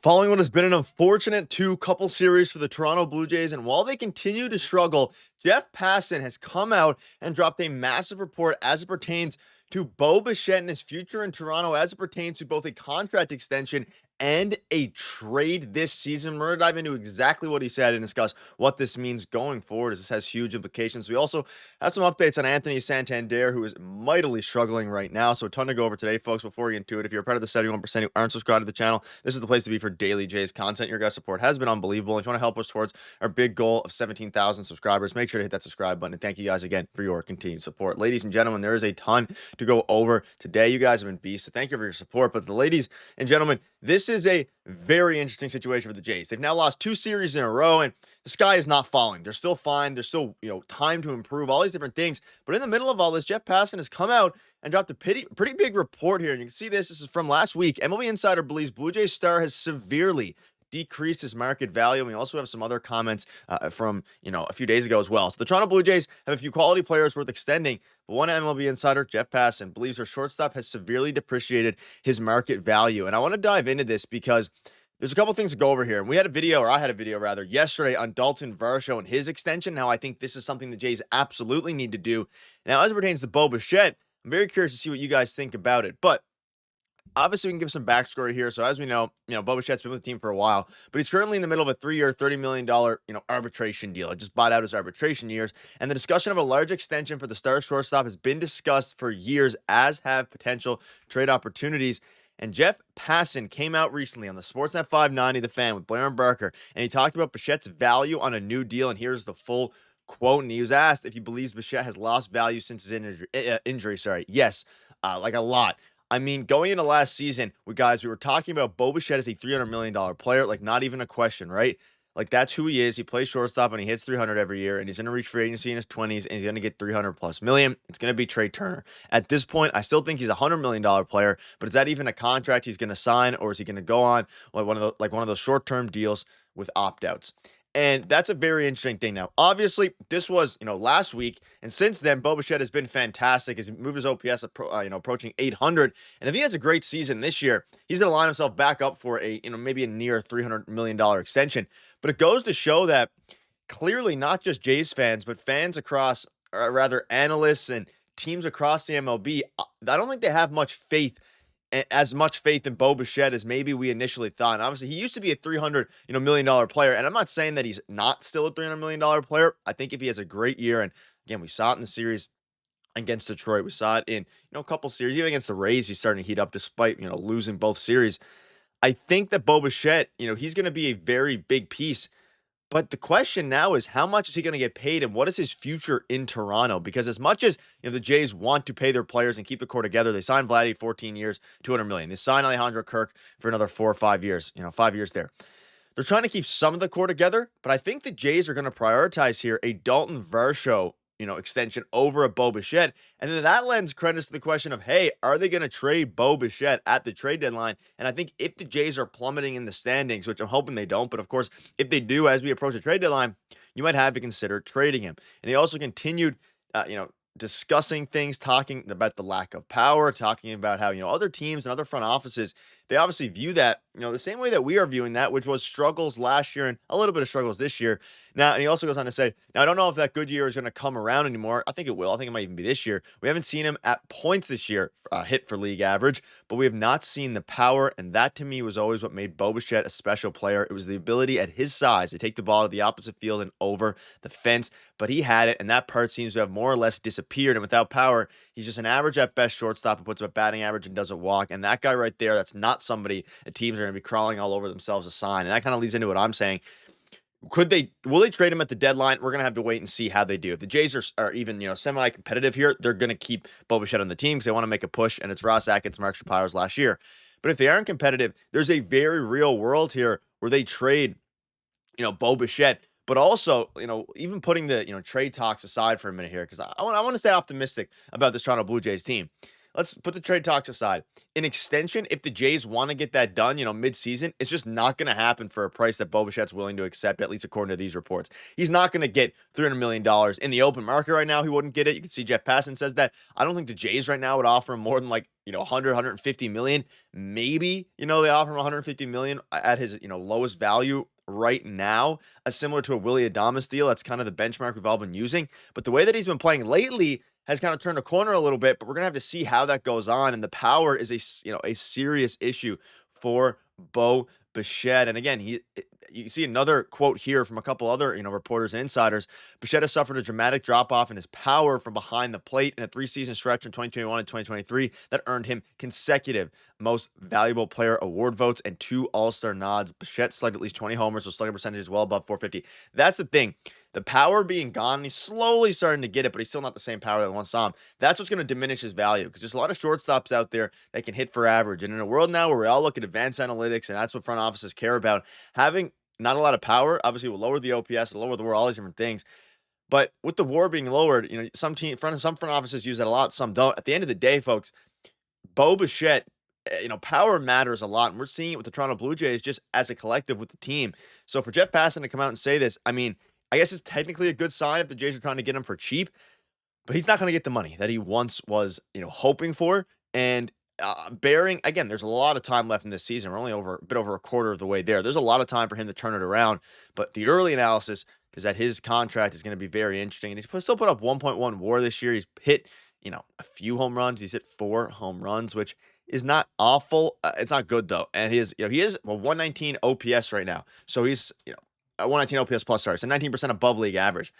Following what has been an unfortunate couple series for the Toronto Blue Jays, and while they continue to struggle, Jeff Passan has come out and dropped a massive report as it pertains to Bichette and his future in Toronto, as it pertains to both a contract extension and a trade this season. We're going to dive into exactly what he said and discuss what this means going forward, as this has huge implications. We also have some updates on Anthony Santander, who is mightily struggling right now. So a ton to go over today, folks. Before we get into it, if you're a part of the 71% who aren't subscribed to the channel, this is the place to be for daily Jays content. Your guys' support has been unbelievable. If you want to help us towards our big goal of 17,000 subscribers, make sure to hit that subscribe button. And thank you guys again for your continued support. Ladies and gentlemen, there is a ton to go over today. You guys have been beasts, so thank you for your support. But the ladies and gentlemen, this is a very interesting situation for the Jays. They've now lost 2 series in a row, and the sky is not falling. They're still fine. There's still, time to improve, all these different things. But in the middle of all this, Jeff Passan has come out and dropped a pretty big report here. And you can see this. This is from last week. MLB Insider believes Blue Jays star has severely decreased his market value. And we also have some other comments from, a few days ago as well. So the Toronto Blue Jays have a few quality players worth extending. But one MLB insider, Jeff Passan, believes their shortstop has severely depreciated his market value. And I want to dive into this because there's a couple things to go over here. And I had a video rather, yesterday on Dalton Varsho and his extension. Now, I think this is something the Jays absolutely need to do. Now, as it pertains to Bichette, I'm very curious to see what you guys think about it. But obviously, we can give some backstory here. So, as we know, Bichette's been with the team for a while, but he's currently in the middle of a 3-year, $30 million, arbitration deal. I just bought out his arbitration years. And the discussion of a large extension for the star shortstop has been discussed for years, as have potential trade opportunities. And Jeff Passan came out recently on the Sportsnet 590, The Fan, with Blair and Barker, and he talked about Bichette's value on a new deal. And here's the full quote. And he was asked if he believes Bichette has lost value since his injury. Yes, like a lot. I mean, going into last season, we were talking about Bichette as a $300 million player, like not even a question, right? Like that's who he is. He plays shortstop and he hits 300 every year, and he's going to reach free agency in his 20s, and he's going to get 300 plus million. It's going to be Trey Turner. At this point, I still think he's a $100 million player, but is that even a contract he's going to sign, or is he going to go on like one of those short-term deals with opt-outs? And that's a very interesting thing. Now, obviously, this was, last week. And since then, Bichette has been fantastic. He's moved his OPS, approaching 800. And if he has a great season this year, he's going to line himself back up for maybe a near $300 million extension. But it goes to show that clearly not just Jays fans, but fans across, or rather analysts and teams across the MLB, I don't think they have as much faith in Bichette as maybe we initially thought. And obviously, he used to be a $300 million player. And I'm not saying that he's not still a $300 million player. I think if he has a great year, and again, we saw it in the series against Detroit. We saw it in, a couple series, even against the Rays. He's starting to heat up despite, losing both series. I think that Bichette, he's going to be a very big piece. But the question now is, how much is he going to get paid, and what is his future in Toronto? Because as much as the Jays want to pay their players and keep the core together, they signed Vladdy 14 years, $200 million. They signed Alejandro Kirk for another 4 or 5 years. 5 years there. They're trying to keep some of the core together, but I think the Jays are going to prioritize here a Dalton Varsho extension over a Bichette. And then that lends credence to the question of, hey, are they going to trade Bichette at the trade deadline? And I think if the Jays are plummeting in the standings, which I'm hoping they don't, but of course, if they do, as we approach the trade deadline, you might have to consider trading him. And he also continued, discussing things, talking about the lack of power, talking about how, other teams and other front offices, they obviously view that, the same way that we are viewing that, which was struggles last year and a little bit of struggles this year. Now, and he also goes on to say, now, I don't know if that good year is going to come around anymore. I think it will. I think it might even be this year. We haven't seen him at points this year hit for league average, but we have not seen the power. And that to me was always what made Bichette a special player. It was the ability at his size to take the ball to the opposite field and over the fence, but he had it. And that part seems to have more or less disappeared. And without power, he's just an average at best shortstop who puts up a batting average and doesn't walk. And that guy right there, that's not somebody that teams are going to be crawling all over themselves to sign. And that kind of leads into what I'm saying. Will they trade him at the deadline? We're going to have to wait and see how they do. If the Jays are even, semi-competitive here, they're going to keep Bichette on the team because they want to make a push, and it's Ross Atkins, Mark Shapiro's last year. But if they aren't competitive, there's a very real world here where they trade, Bichette. But also, even putting the, trade talks aside for a minute here, because I want to stay optimistic about this Toronto Blue Jays team. let's put the trade talks aside. An extension, if the Jays want to get that done, mid-season, it's just not going to happen for a price that Bo Bichette's willing to accept, at least according to these reports. He's not going to get $300 million in the open market right now. He wouldn't get it. You can see Jeff Passan says that. I don't think the Jays right now would offer him more than 100, 150 million. Maybe, they offer him 150 million at his, lowest value right now, similar to a Willy Adames deal. That's kind of the benchmark we've all been using. But the way that he's been playing lately has kind of turned a corner a little bit, but we're going to have to see how that goes on. And the power is a serious issue for Bo Bichette. And again, you see another quote here from a couple other, reporters and insiders. Bichette has suffered a dramatic drop-off in his power from behind the plate in a 3-season stretch in 2021 and 2023 that earned him consecutive most valuable player award votes and 2 All-Star nods. Bichette slugged at least 20 homers, so slugging percentage is well above 450. That's the thing. The power being gone, he's slowly starting to get it, but he's still not the same power that we once saw him. That's what's going to diminish his value, because there's a lot of shortstops out there that can hit for average. And in a world now where we all look at advanced analytics, and that's what front offices care about, having not a lot of power obviously will lower the OPS, lower the WAR, all these different things. But with the WAR being lowered, some front offices use that a lot, some don't. At the end of the day, folks, Bo Bichette, power matters a lot, and we're seeing it with the Toronto Blue Jays just as a collective with the team. So for Jeff Passan to come out and say this, I guess it's technically a good sign if the Jays are trying to get him for cheap, but he's not going to get the money that he once was, hoping for. And bearing, again, there's a lot of time left in this season. We're only a bit over a quarter of the way there. There's a lot of time for him to turn it around, but the early analysis is that his contract is going to be very interesting. And he's still put up 1.1 WAR this year. He's hit, a few home runs. He's hit 4 home runs, which is not awful. It's not good though. And he is 119 OPS right now. So he's, 119 OPS plus, sorry. So 19% above league average.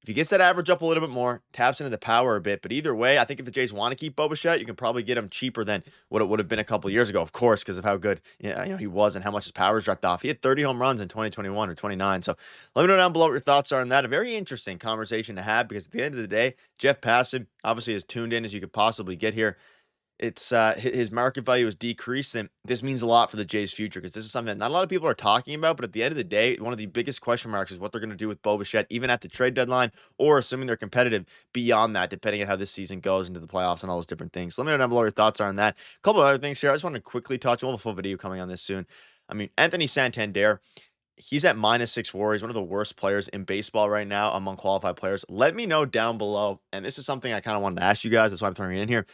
If he gets that average up a little bit more, taps into the power a bit. But either way, I think if the Jays want to keep Bo Bichette, you can probably get him cheaper than what it would have been a couple years ago, of course, because of how good he was and how much his power's dropped off. He had 30 home runs in 2021 or 29. So let me know down below what your thoughts are on that. A very interesting conversation to have, because at the end of the day, Jeff Passan obviously as tuned in as you could possibly get here. It's his market value is decreasing. This means a lot for the Jays' future, because this is something that not a lot of people are talking about. But at the end of the day, one of the biggest question marks is what they're going to do with Bo Bichette, even at the trade deadline, or assuming they're competitive beyond that, depending on how this season goes into the playoffs and all those different things. So let me know down below your thoughts are on that. A couple of other things here. I just want to quickly touch. We'll have a full video coming on this soon. Anthony Santander. He's at -6 WAR. He's one of the worst players in baseball right now among qualified players. Let me know down below. And this is something I kind of wanted to ask you guys. That's why I'm throwing it in here.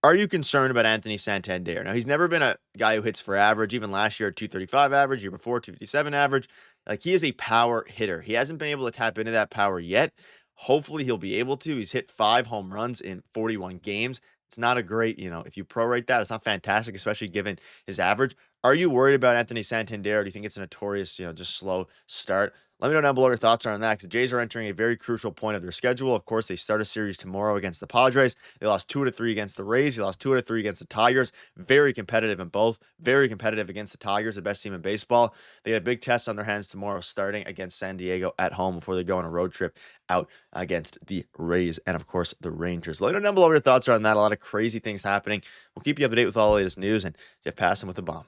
Are you concerned about Anthony Santander? Now, he's never been a guy who hits for average. Even last year, 235 average. Year before, 257 average. He is a power hitter. He hasn't been able to tap into that power yet. Hopefully, he'll be able to. He's hit 5 home runs in 41 games. It's not a great, if you prorate that, it's not fantastic, especially given his average. Are you worried about Anthony Santander? Or do you think it's a notorious, just slow start? Let me know down below your thoughts are on that, because the Jays are entering a very crucial point of their schedule. Of course, they start a series tomorrow against the Padres. They lost 2 out of 3 against the Rays. They lost 2 out of 3 against the Tigers. Very competitive in both. Very competitive against the Tigers, the best team in baseball. They got a big test on their hands tomorrow, starting against San Diego at home before they go on a road trip out against the Rays and, of course, the Rangers. Let me know down below your thoughts are on that. A lot of crazy things happening. We'll keep you up to date with all the latest news. And Jeff Passan with the bomb.